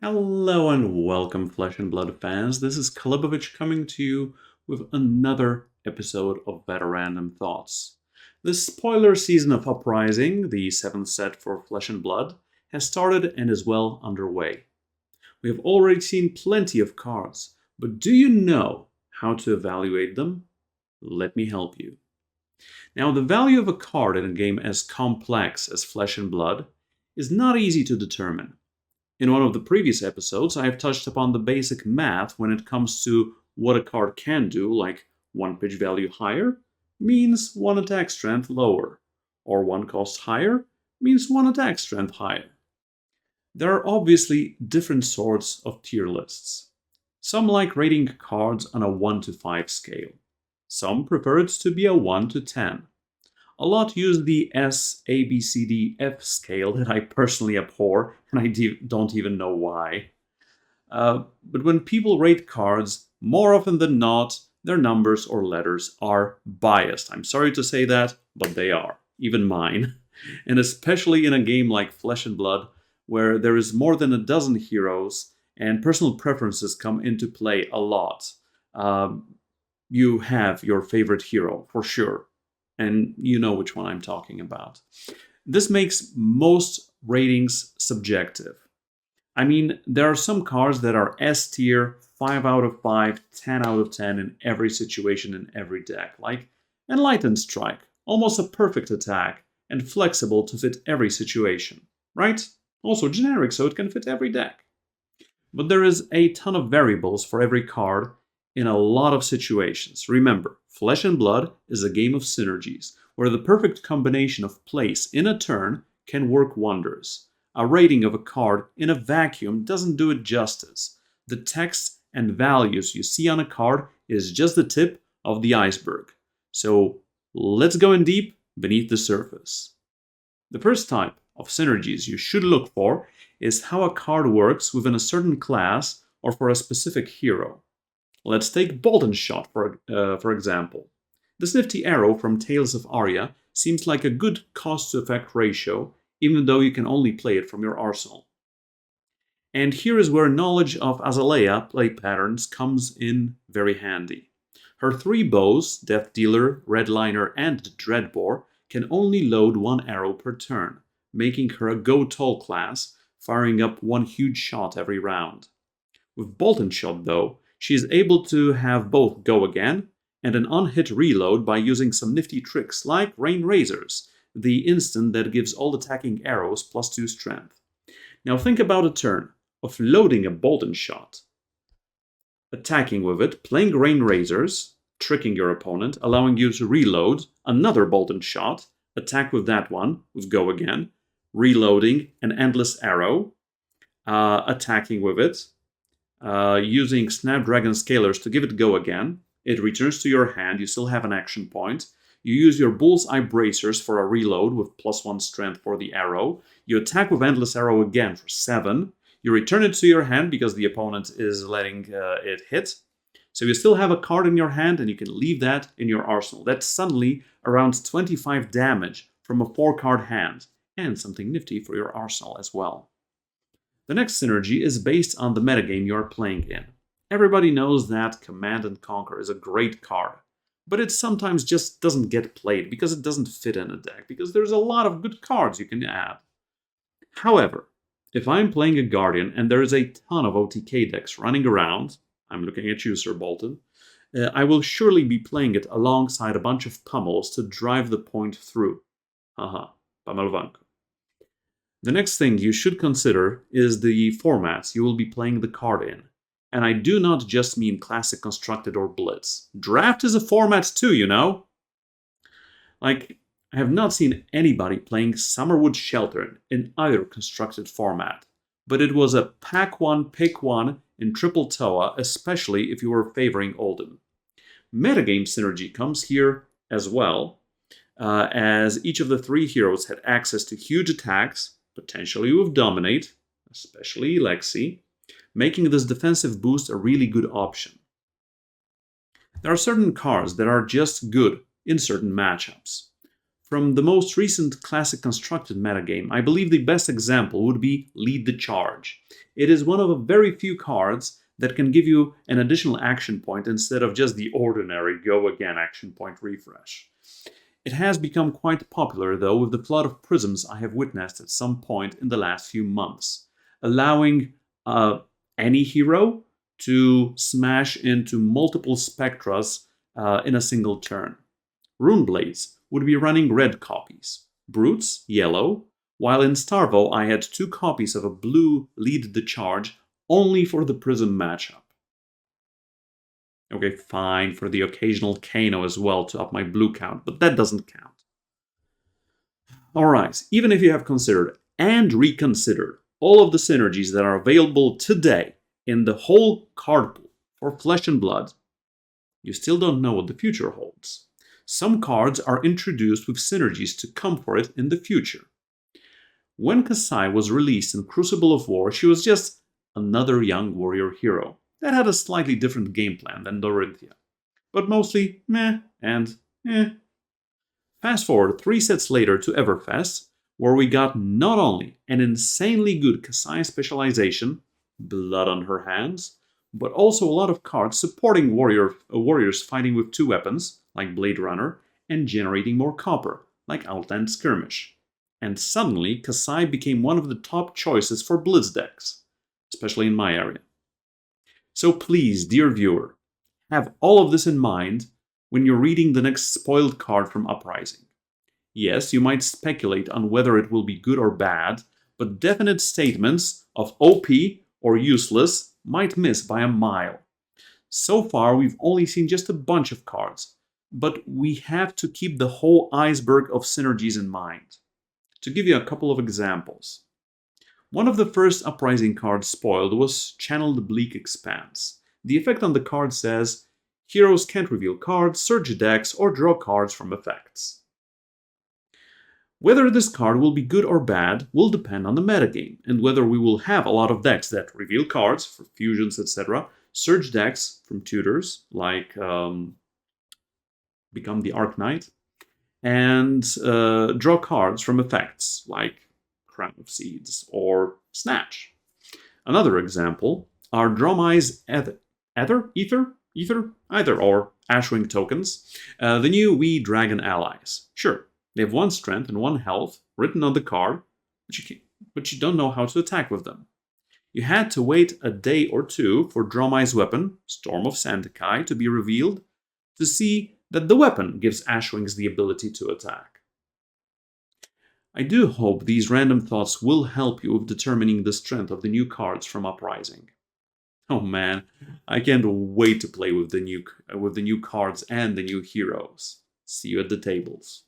Hello and welcome, Flesh and Blood fans. This is Calebovitsch coming to you with another episode of VeteRandom Thoughts. The spoiler season of Uprising, the 7th set for Flesh and Blood, has started and is well underway. We have already seen plenty of cards, but do you know how to evaluate them? Let me help you. Now, the value of a card in a game as complex as Flesh and Blood is not easy to determine. In one of the previous episodes, I have touched upon the basic math when it comes to what a card can do, like one pitch value higher means one attack strength lower, or one cost higher means one attack strength higher. There are obviously different sorts of tier lists. Some like rating cards on a 1 to 5 scale. Some prefer it to be a 1 to 10. A lot use the S, A, B, C, D, F scale that I personally abhor, and I don't even know why. But when people rate cards, more often than not, their numbers or letters are biased. I'm sorry to say that, but they are, even mine. And especially in a game like Flesh and Blood, where there is more than a dozen heroes and personal preferences come into play a lot. You have your favorite hero, for sure. And you know which one I'm talking about. This makes most ratings subjective. I mean, there are some cards that are S tier, 5 out of 5, 10 out of 10 in every situation in every deck, like Enlightened Strike, almost a perfect attack, and flexible to fit every situation, right? Also generic, so it can fit every deck. But there is a ton of variables for every card in a lot of situations. Remember, Flesh and Blood is a game of synergies, where the perfect combination of plays in a turn can work wonders. A rating of a card in a vacuum doesn't do it justice. The text and values you see on a card is just the tip of the iceberg. So let's go in deep beneath the surface. The first type of synergies you should look for is how a card works within a certain class or for a specific hero. Let's take Bolt and Shot for example. This nifty arrow from Tales of Aria seems like a good cost-to-effect ratio, even though you can only play it from your arsenal. And here is where knowledge of Azalea play patterns comes in very handy. Her 3 bows, Death Dealer, Redliner, and Dreadbore, can only load 1 arrow per turn, making her a go-tall class, firing up 1 huge shot every round. With Bolt and Shot, though, she is able to have both go again and an unhit reload by using some nifty tricks like Rain Razors, the instant that gives all attacking arrows +2 strength. Now think about a turn of loading a Bolt and Shot, attacking with it, playing Rain Razors, tricking your opponent, allowing you to reload another Bolt and Shot, attack with that one, with go again, reloading an endless arrow, attacking with it, using Snapdragon Scalers to give it go again. It returns to your hand, you still have an action point. You use your Bullseye Bracers for a reload with +1 strength for the arrow. You attack with Endless Arrow again for 7. You return it to your hand because the opponent is letting it hit. So you still have a card in your hand and you can leave that in your arsenal. That's suddenly around 25 damage from a 4-card hand, and something nifty for your arsenal as well. The next synergy is based on the metagame you are playing in. Everybody knows that Command & Conquer is a great card, but it sometimes just doesn't get played because it doesn't fit in a deck, because there's a lot of good cards you can add. However, if I'm playing a Guardian and there is a ton of OTK decks running around, I'm looking at you, Sir Bolton, I will surely be playing it alongside a bunch of pummels to drive the point through. Haha, Pamelvanko. The next thing you should consider is the formats you will be playing the card in. And I do not just mean Classic, Constructed, or Blitz. Draft is a format too, you know? Like, I have not seen anybody playing Summerwood Shelter in either Constructed format. But it was a pack one, pick one in Triple Toa, especially if you were favoring Oldhim. Metagame synergy comes here as well, as each of the 3 heroes had access to huge attacks, potentially with Dominate, especially Lexi, making this defensive boost a really good option. There are certain cards that are just good in certain matchups. From the most recent classic constructed metagame, I believe the best example would be Lead the Charge. It is one of a very few cards that can give you an additional action point instead of just the ordinary go again action point refresh. It has become quite popular though with the flood of prisms I have witnessed at some point in the last few months, allowing any hero to smash into multiple spectras in a single turn. Runeblades would be running red copies, Brutes yellow, while in Starvo I had 2 copies of a blue Lead the Charge only for the Prism matchup. Okay, fine, for the occasional Kano as well to up my blue count, but that doesn't count. Alright, even if you have considered and reconsidered all of the synergies that are available today in the whole card pool for Flesh and Blood, you still don't know what the future holds. Some cards are introduced with synergies to come for it in the future. When Kasai was released in Crucible of War, she was just another young warrior hero that had a slightly different game plan than Dorinthia, but mostly meh and eh. Fast forward 3 sets later to Everfest, where we got not only an insanely good Kasai specialization, blood on her hands, but also a lot of cards supporting warriors fighting with 2 weapons, like Blade Runner, and generating more copper, like Outland Skirmish. And suddenly, Kasai became one of the top choices for Blitz decks, especially in my area. So please, dear viewer, have all of this in mind when you're reading the next spoiled card from Uprising. Yes, you might speculate on whether it will be good or bad, but definite statements of OP or useless might miss by a mile. So far, we've only seen just a bunch of cards, but we have to keep the whole iceberg of synergies in mind. To give you a couple of examples. One of the first Uprising cards spoiled was Channeled Bleak Expanse. The effect on the card says, heroes can't reveal cards, search decks, or draw cards from effects. Whether this card will be good or bad will depend on the metagame, and whether we will have a lot of decks that reveal cards for fusions, etc., search decks from tutors, like Become the Arc Knight, and draw cards from effects, like Crown of Seeds or Snatch. Another example are Dromai's Either or Ashwing tokens, the new Wee Dragon allies. Sure, they have 1 strength and 1 health written on the card, but you don't know how to attack with them. You had to wait a day or 2 for Dromai's weapon, Storm of Sandakai, to be revealed to see that the weapon gives Ashwings the ability to attack. I do hope these random thoughts will help you with determining the strength of the new cards from Uprising. Oh man, I can't wait to play with the new cards and the new heroes. See you at the tables.